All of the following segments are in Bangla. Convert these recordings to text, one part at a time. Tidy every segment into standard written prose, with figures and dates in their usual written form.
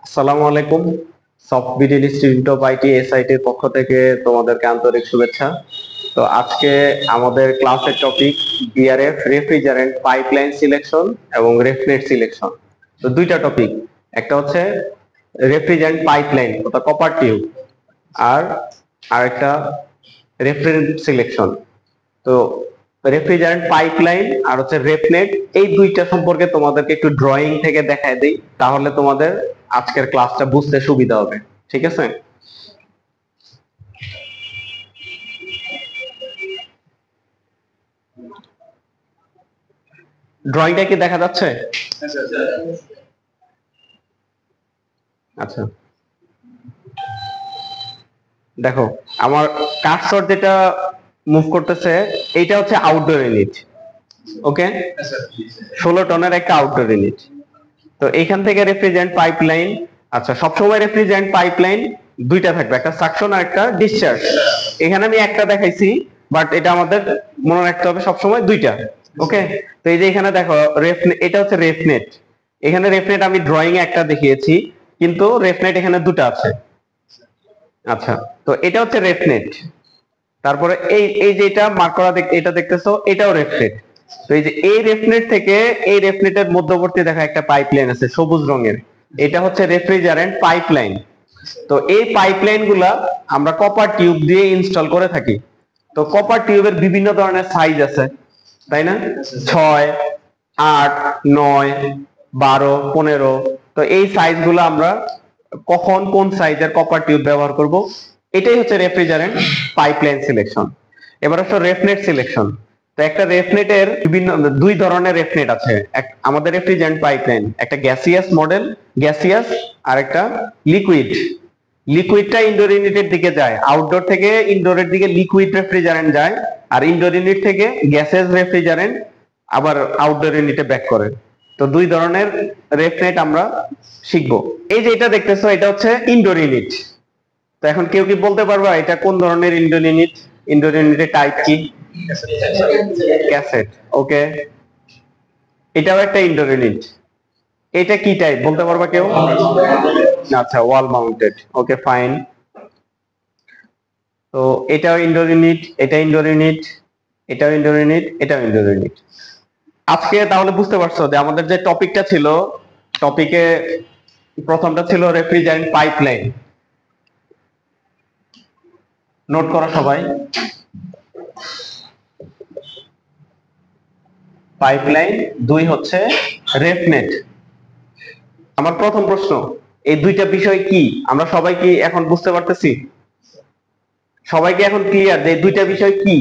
আসসালামু আলাইকুম। Soft BD institute of IT এসআইটির পক্ষ থেকে তোমাদেরকে আন্তরিক শুভেচ্ছা। তো আজকে আমাদের ক্লাসের topic VRF refrigerant pipeline selection এবং রেফনেট সিলেকশন। তো দুইটা টপিক, একটা হচ্ছে রেফ্রিজারেন্ট পাইপলাইন অর্থাৎ কপার টিউব, আর আরেকটা রেফ্রিজারেন্ট সিলেকশন। তো রেফ্রিজারেন্ট পাইপলাইন আর হচ্ছে রেফনেট, এই দুইটা সম্পর্কে তোমাদেরকে একটু ড্রয়িং থেকে দেখায় দিই, তাহলে তোমাদের আজকের ক্লাসটা বুঝতে সুবিধা হবে। ঠিক আছে? ড্রয়িংটা কি দেখা যাচ্ছে? আচ্ছা, দেখো আমার কার্সর যেটা মুভ করতেছে, এইটা হচ্ছে আউটডোর ইউনিট। ওকে, 16 টনের একটা আউটডোর ইউনিট। তো এইখান থেকে রেফ্রিজারেন্ট পাইপলাইন, আচ্ছা সবসময় রেফ্রিজারেন্ট পাইপলাইন দুইটা থাকবে, একটা সাকশন আর একটা ডিসচার্জ। এখানে আমি একটা দেখাইছি, বাট এটা আমাদের মনে রাখতে হবে সবসময় দুইটা। ওকে, তো এই যে এখানে দেখো এটা হচ্ছে রেফনেট। এখানে রেফনেট আমি ড্রয়িং এ একটা দেখিয়েছি, কিন্তু রেফনেট এখানে দুটো আছে। আচ্ছা, তো এটা হচ্ছে রেফনেট। তারপরে এই এই যে এটা মার্ক করা এটা দেখতেছো, এটাও রেফনেট। তো এই যে এই রেফনেট থেকে এই রেফনেটের মধ্যবর্তী দেখা একটা পাইপলাইন আছে সবুজ রঙের, এটা হচ্ছে রেফ্রিজারেন্ট পাইপলাইন। তো এই পাইপলাইন গুলা আমরা কপার টিউব দিয়ে ইনস্টল করে থাকি। তো কপার টিউবের বিভিন্ন ধরনের সাইজ আছে, তাই না? 6, 8, 9, 12, 15। তো এই সাইজ গুলো আমরা কখন কোন সাইজের কপার টিউব ব্যবহার করব, এটাই হচ্ছে রেফ্রিজারেন্ট পাইপলাইন সিলেকশন। এবার হচ্ছে রেফনেট সিলেকশন। তো একটা রেফনেটের বিভিন্ন দুই ধরনের রেফনেট আছে আমাদের রেফ্রিজারেন্ট পাইপলাইন, একটা গ্যাসিয়াস মডেল, গ্যাসিয়াস, আর একটা লিকুইড। লিকুইডটা ইনডোর ইউনিটের দিকে যায়, আউটডোর থেকে ইনডোরের দিকে লিকুইড রেফ্রিজারেন্ট যায়, আর ইনডোর ইউনিট থেকে গ্যাসেস রেফ্রিজারেন্ট আবার আউটডোর ইউনিটে ব্যাক করে। তো দুই ধরনের রেফনেট আমরা শিখবো। এই যে এটা দেখতেছো, এটা হচ্ছে ইনডোর ইউনিট। তো এখন কেউ কি বলতে পারবা এটা কোন ধরনের ইনডোর ইউনিট? ইনডোর ইউনিটের টাইপ কি? ক্যাসেট। ওকে, এটাও একটা ইনডোর ইউনিট। এটা কি টাইপ বলতে পারবা কেউ? আচ্ছা, ওয়াল মাউন্টেড। ওকে, ফাইন। তো এটাও ইনডোর ইউনিট, এটা ইনডোর ইউনিট, এটাও ইনডোর ইউনিট, এটাও ইনডোর ইউনিট। আজকে তাহলে বুঝতে পারছো যে আমাদের যে টপিকটা ছিল, টপিকে প্রথমটা ছিল রেফ্রিজারেন্ট পাইপলাইন। নোট করো সবাই। পাইপলাইন, দুই হচ্ছে রেফনেট। আমার প্রথম প্রশ্ন, এই দুইটা বিষয় কি আমরা সবাই কি এখন বুঝতে পারতেছি? সবাইকে এখন ক্লিয়ার যে দুইটা বিষয় কি?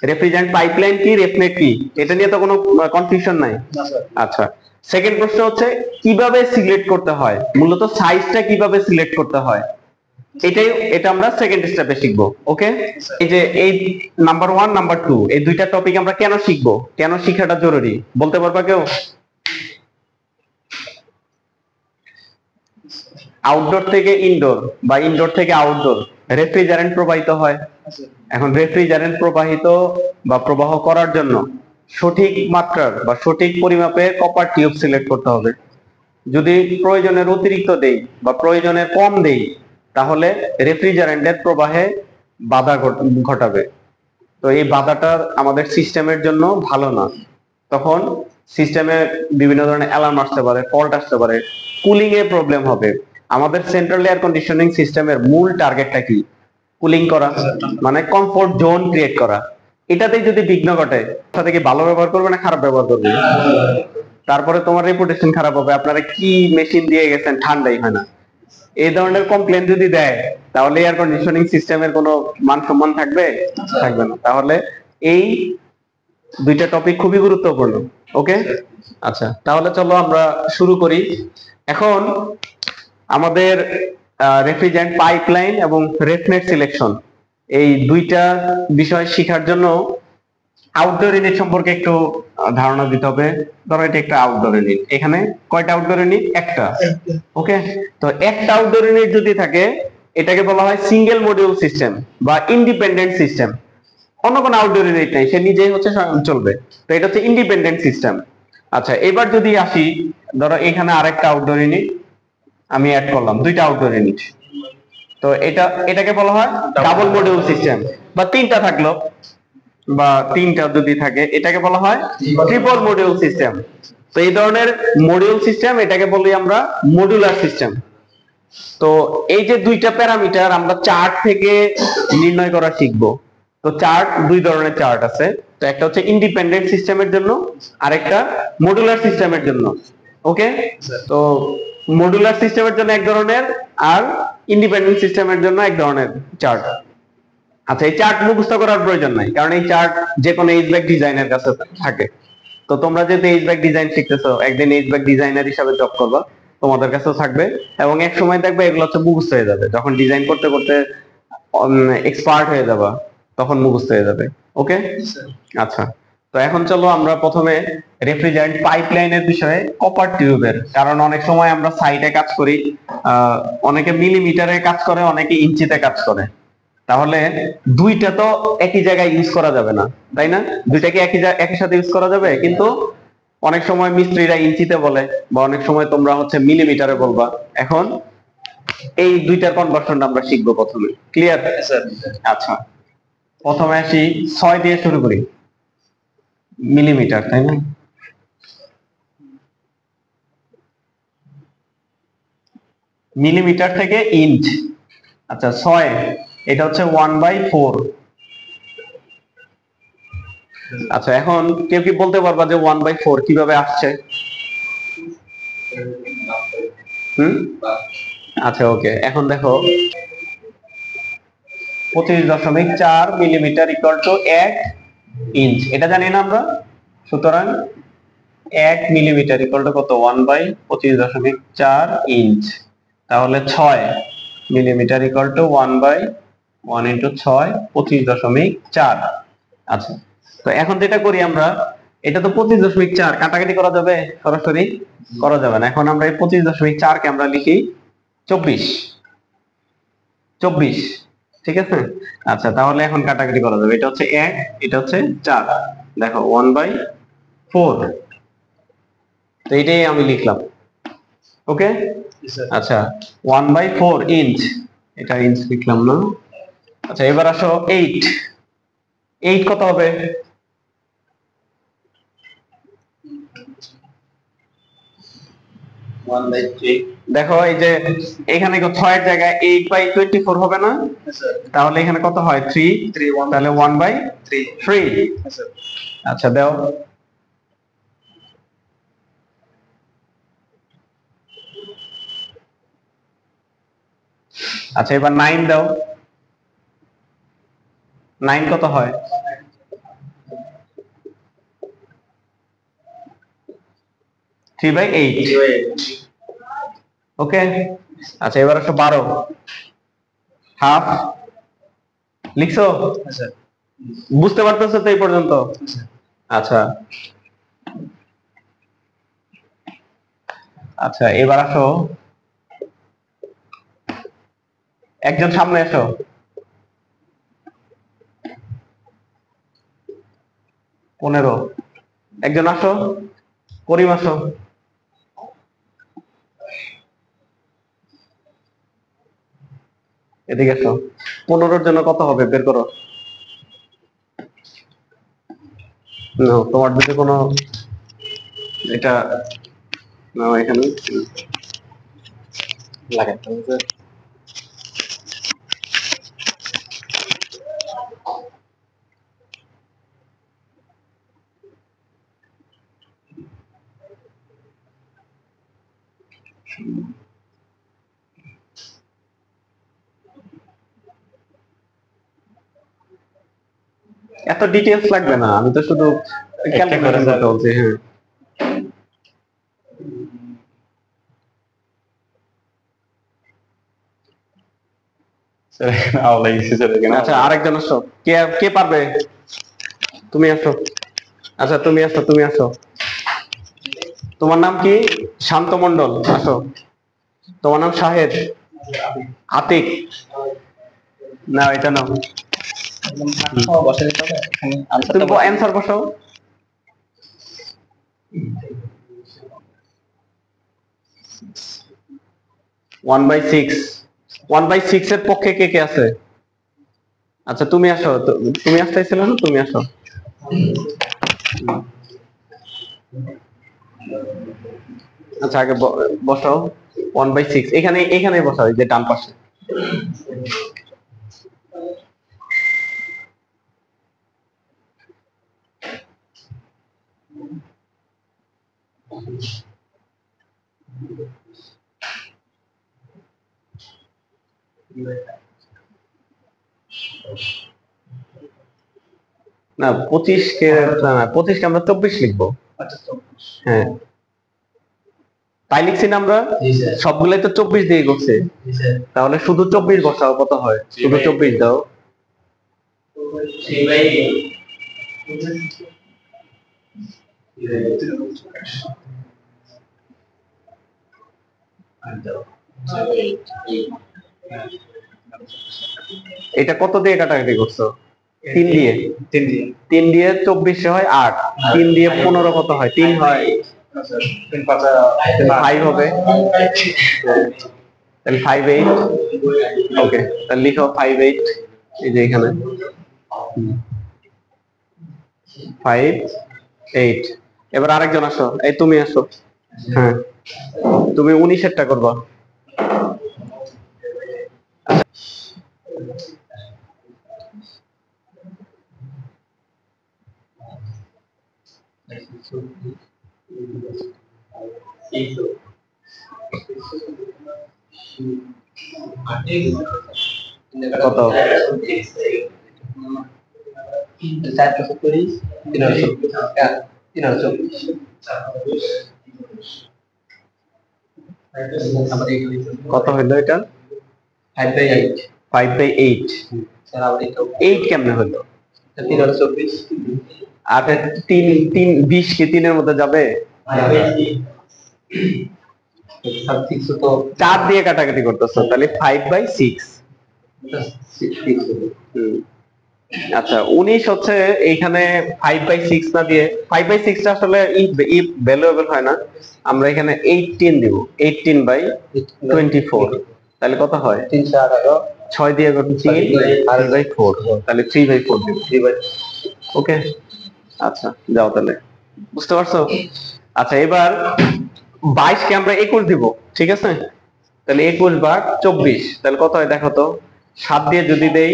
রেফ্রিজারেন্ট পাইপলাইন কি, রেফনেট কি? এটা নিয়ে তো কোনো কনফিউশন নাই। আচ্ছা, সেকেন্ড প্রশ্ন হচ্ছে কিভাবে সিলেক্ট করতে হয়, মূলত সাইজটা কিভাবে সিলেক্ট করতে হয়, এটা আমরা সেকেন্ড স্টেপে শিখবো। ওকে, এই যে এই নাম্বার 1, নাম্বার 2, এই দুইটা টপিক আমরা কেন শিখবো, কেন শিখাটা জরুরি বলতে পারবা কেউ? আউটডোর থেকে ইনডোর বা ইনডোর থেকে আউটডোর রেফ্রিজারেন্ট প্রবাহিত হয়। এখন রেফ্রিজারেন্ট প্রবাহিত বা প্রবাহ করার জন্য সঠিক মাত্রার বা সঠিক পরিমাপের কপার টিউব সিলেক্ট করতে হবে। যদি প্রয়োজনের অতিরিক্ত দেই বা প্রয়োজনের কম দেই, তাহলে রেফ্রিজারেন্টের প্রবাহে বাধা ঘটাবে। তো এই বাধাটা আমাদের সিস্টেমের জন্য ভালো না। তখন সিস্টেমে বিভিন্ন ধরনের অ্যালার্ম আসতে পারে, ফল্ট আসতে পারে, কুলিং এ প্রবলেম হবে। আমাদের সেন্ট্রাল এয়ার কন্ডিশনিং সিস্টেমের মূল টার্গেটটা কি? কুলিং করা, মানে কমফোর্ট জোন ক্রিয়েট করা। এটাতেই যদি বিঘ্ন ঘটে, সাথে কি ভালো ব্যবহার করবে না খারাপ ব্যবহার করবে? তারপরে তোমার রেপুটেশন খারাপ হবে, আপনারা কি মেশিন দিয়ে গেছেন, ঠান্ডাই হয় না। এই ধরনের কমপ্লেন যদি দেয়, তাহলে এয়ার কন্ডিশনিং সিস্টেমের কোনো মান সম্মান থাকবে? থাকবে না। তাহলে এই দুইটা টপিক খুবই গুরুত্বপূর্ণ। ওকে, আচ্ছা তাহলে চলো আমরা শুরু করি। এখন আমাদের রেফ্রিজারেন্ট পাইপলাইন এবং রেফনেট সিলেকশন, এই দুইটা বিষয় শেখার জন্য আউটডোর ইউনিট সম্পর্কে একটু ধারণা দিতে হবে। ধরো এটা একটা আউটডোর ইউনিট, এখানে কয়টা আউটডোর ইউনিট? একটা। ওকে, তো একটা আউটডোর ইউনিট যদি থাকে, এটাকে বলা হয় সিঙ্গেল মডিউল সিস্টেম বা ইন্ডিপেন্ডেন্ট সিস্টেম। অন্য কোনো আউটডোর ইউনিট নেই, সে নিজেই হচ্ছে চলবে। তো এটা হচ্ছে ইন্ডিপেন্ডেন্ট সিস্টেম। আচ্ছা, এবার যদি আসি, ধরো এখানে আরেকটা আউটডোর ইউনিট, আমি অ্যাড করলাম দুইটা আউটডোর ইউনিট। তো এটাকে বলা হয় ডাবল মডিউল সিস্টেম। বা তিনটা থাকলো, বা তিনটা যদি থাকে এটাকে বলা হয় ট্রিপল মডিউল সিস্টেম। তো এই ধরনের মডিউল সিস্টেম এটাকে বলি আমরা মডুলার সিস্টেম। তো এই যে দুইটা প্যারামিটার আমরা চার্ট থেকে নির্ণয় করা শিখবো। তো চার্ট দুই ধরনের চার্ট আছে। তো একটা হচ্ছে ইন্ডিপেন্ডেন্ট সিস্টেমের জন্য, আরেকটা মডুলার সিস্টেমের জন্য। ওকে, তো মডুলার সিস্টেমের জন্য এক ধরনের, আর ইন্ডিপেন্ডেন্ট সিস্টেমের জন্য এক ধরনের চার্ট। আচ্ছা, এই চার্ট মুখস্থ করার প্রয়োজন নাই, কারণ এই চার্ট যে কোনো এইচব্যাক ডিজাইনের কাছে থাকে। তো তোমরা যেহেতু এইচব্যাক ডিজাইন শিখতেছো, একদিন এইচব্যাক ডিজাইনার হিসাবে জব করবা, তোমাদের কাছেও থাকবে। এবং এক সময় দেখবে এগুলো হচ্ছে মুখস্থ হয়ে যাবে, যখন ডিজাইন করতে করতে এক্সপার্ট হয়ে যাবা তখন মুখস্থ হয়ে যাবে। ওকে, আচ্ছা। তো এখন চলো আমরা প্রথমে রেফ্রিজারেন্ট পাইপলাইনের বিষয়ে, কপার টিউবের, কারণ অনেক সময় আমরা সাইটে কাজ করি, অনেকে মিলিমিটারে কাজ করে, অনেকে ইঞ্চিতে কাজ করে। তাহলে দুইটা তো একই জায়গায় ইউজ করা যাবে না, তাই না? দুইটাকে একই সাথে ইউজ করা যাবে, কিন্তু অনেক সময় মিস্ত্রিরা ইঞ্চিতে বলে, বা অনেক সময় তোমরা হচ্ছে মিলিমিটারে বলবা। এখন এই দুইটার কনভার্সনটা আমরা শিখবো প্রথমে। ক্লিয়ার? আচ্ছা, প্রথমে আসি 6 দিয়ে শুরু করি। মিলিমিটার, তাই না? মিলিমিটার থেকে ইঞ্চ। আচ্ছা, 6 এটা হচ্ছে 1/4। আচ্ছা, এখন কেউ কি বলতে পারবা যে 1/4 কিভাবে আসছে? আচ্ছা, ওকে, এখন দেখো 25.4 মিলিমিটার ইকুয়াল টু 1 ইঞ্চ, এটা জানি না আমরা। সুতরাং 1 মিলিমিটার ইকুয়াল টু কত? 1/25.4 ইঞ্চ। তাহলে 6 মিলিমিটার ইকুয়াল টু 1/1 ইন্টু 6, 25.4। আচ্ছা, তো এখন যেটা করি আমরা, এটা তো 25.4, কাটাকাটি করা যাবে? সরাসরি করা যাবে না। এখন আমরা এই 25.4 কে আমরা লিখি 24। 24, ঠিক আছে। আচ্ছা, তাহলে এখন কাটাকাটি করা যাবে। এটা হচ্ছে 1, এটা হচ্ছে 4। দেখো 1/4, তো এটাই আমি লিখলাম। ওকে, আচ্ছা, 1/4 ইঞ্চ, এটা ইঞ্চ লিখলাম না। আচ্ছা, এবার আসো 8। 8 কত হবে? দেখো এই যে এখানে 6 এর জায়গায় 8/24 হবে না? তাহলে এখানে কত হয়? 3। তাহলে 1/3। আচ্ছা, দাও। আচ্ছা, এবার 9 দাও। 9 কত হয়? 3/8। ওকে, আচ্ছা, এবার আসো 12। হাফ লিখছো? বুঝতে পারতেছো তো এই পর্যন্ত? আচ্ছা, আচ্ছা, এবার আসো, একজন সামনে এসো। 15। একজন আসো, করিম আসো। এদিকে আসো। 15-র জন্য কত হবে বের করো। না, তোমার যদি কোনো এটা না, এখানে লাগাতে হবে। এত ডিটেইলস লাগবে না, আমি তো শুধু ক্যালকুলেশন করতে বলছি। হ্যাঁ, আচ্ছা, আরেকজন আসো। কে কে পারবে? তুমি আসো। আচ্ছা, তুমি আসো, তুমি আসো। তোমার নাম কি? শান্ত মণ্ডল, আসো। তোমার নাম শাহেদ? আতিক? না, এটা নাও। তুমি অ্যান্সার বসাও। 1/6 1/6 এর পক্ষে কে কে আছে? আচ্ছা তুমি আসো, তুমি আসতেছিলে না, তুমি আসো। আচ্ছা আগে বসাও 1/6 এখানে, এখানে বসাও, এই যে ডান পাশে। না 25 কে, না 25 কে আমরা 24 লিখবো। হ্যাঁ তাই লিখছি না আমরা, সবগুলাই তো 24 দিয়ে করছে, তাহলে শুধু 24 বসাও, কত হয়? শুধু 24 দাও। এটা কত দিয়ে কাটাকাটি করছো? 3 দিয়ে। 3 দিয়ে 24 হয় 8, 3 দিয়ে 15 কত হয়? 3 হয়, 5 হবে, তাহলে 5/8। ওকে, তাহলে লিখো 5/8, এই যে এখানে 5/8। এবার আরেকজন আসো, এই তুমি আসো। হ্যাঁ তুমি 19 এরটা করবা। কত? 340 কত হইলো এটা? 5/8। 5/8 8 কেমনে হলো? 324 আর 3 3 20 কি 3 এর মধ্যে যাবে? 4 দিয়ে কাটাকাটি করতেছো, তাহলে 5/6। আচ্ছা 19 হচ্ছে এইখানে 5/6 না দিয়ে, 5/6 টা আসলে if ভ্যালুয়েবল হয় না, আমরা এখানে 18 দিব, 18/24। তাহলে কত হয়? 318। 6 দিয়ে 3 3/4, তাহলে 3/4 দিব। ওকে আচ্ছা যাও তাহলে, বুঝতে পারছো? আচ্ছা এবার 22 কে আমরা 21 দিব, ঠিক আছে? তাহলে 21/24, তাহলে কত হয় দেখো তো? 7 দিয়ে যদি দেই,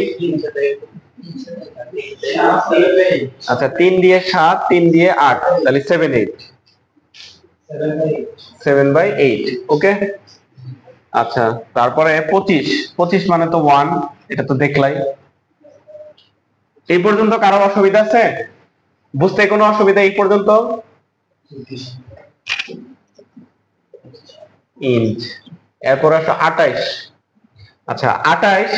আচ্ছা 3 দিয়ে 7, 3 দিয়ে 8, তাহলে 7/8। ওকে আচ্ছা তারপরে 25 মানে তো 1, এটা তো দেখলাই। এই পর্যন্ত কারো অসুবিধা আছে? বুঝতে কোনো অসুবিধা এই পর্যন্ত? ইঞ্চ। এরপর আসো 28। আচ্ছা 28,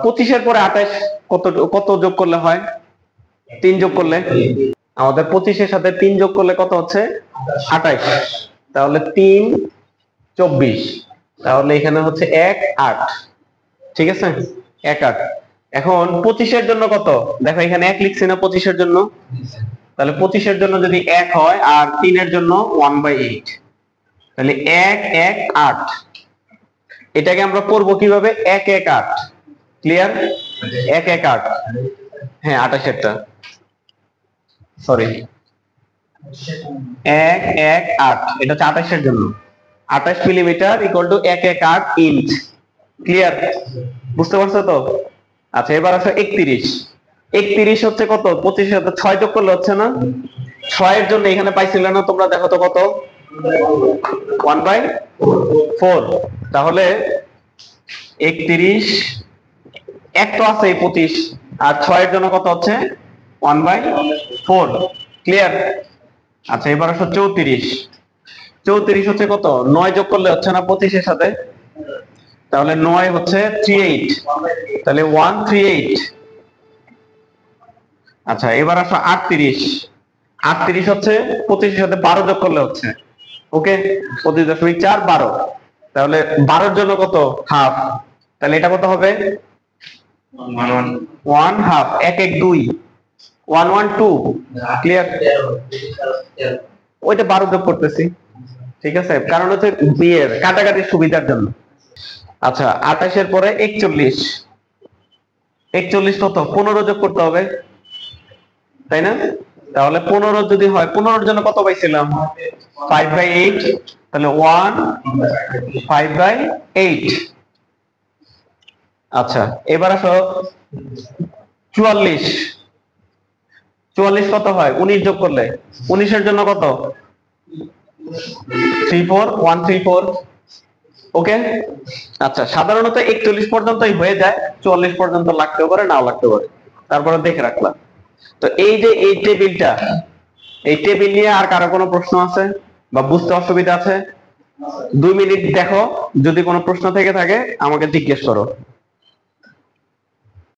25 এর পরে 28 কত কত যোগ করলে হয়? 3 যোগ করলে। আমাদের 25 এর সাথে 3 যোগ করলে কত হচ্ছে? 28। তাহলে 3 24, তাহলে এখানে হচ্ছে 1 8, ঠিক আছে? 1 8। এখন 25 এর জন্য কত দেখো, এখানে 1 লিখছি না 25 এর জন্য, তাহলে 25 এর জন্য যদি 1 হয় আর 3 এর জন্য 1/8, তাহলে 1 1 8। এটাকে আমরা করব কিভাবে? 1 1 8। ক্লিয়ার? 1 1 8, হ্যাঁ 28 এরটা, সরি 1 1 8, এটা হচ্ছে 28 এর জন্য। 28 millimetre equal to 1 1 8 inch. Clear? বুঝতে পারছো তো? আচ্ছা এবার আসো 31। 31 হচ্ছে কত? 25 এর সাথে 6 যোগ করলে হচ্ছে না? 6 এর জন্য এখানে পাইছিলে না তোমরা, দেখো তো কত? 1/4। তাহলে 31, এক তো আছে 25, আর 6 এর জন্য কত হচ্ছে? 1/4। ক্লিয়ার? আচ্ছা এবার আসো 34। 34 হচ্ছে কত? 9 যোগ করলে হচ্ছে না 25 এর সাথে, তাহলে 9 হচ্ছে 38, তাহলে 138। আচ্ছা এবার আসো 38। 38 হচ্ছে 25 এর সাথে 12 যোগ করলে হচ্ছে, ওকে 25.4 12, তাহলে 12 এর জন্য কত? হাফ। তাহলে এটা কত হবে? 1 হাফ, 1 1 2, 1 1 2। ক্লিয়ার? ওইটা 12 যোগ করতেছি, ঠিক আছে, কারণ হচ্ছে বিয়ের কাটাকাটির সুবিধার জন্য। আচ্ছা 28-এর পরে 41, 41 কত 15 যোগ করতে হবে তাই না? তাহলে 15 যদি হয়, 15-এর জন্য কত পাইছিলাম 5/8, তাহলে 1 5/8। আচ্ছা এবার আসো 44, 44 কত হয় 19 যোগ করলে, 19-এর জন্য কত 34 134। ওকে, আচ্ছা সাধারণত 41 পর্যন্তই হয়ে যায়, 44 পর্যন্ত লাগতেও পারে নাও লাগতে পারে, তারপরে দেখে রাখলাম। তো এই যে এই টেবিলটা, এই টেবিল নিয়ে আর কারো কোনো প্রশ্ন আছে বা বুঝতে অসুবিধা আছে? 2 মিনিট দেখো, যদি কোনো প্রশ্ন থেকে থাকে আমাকে জিজ্ঞেস করো।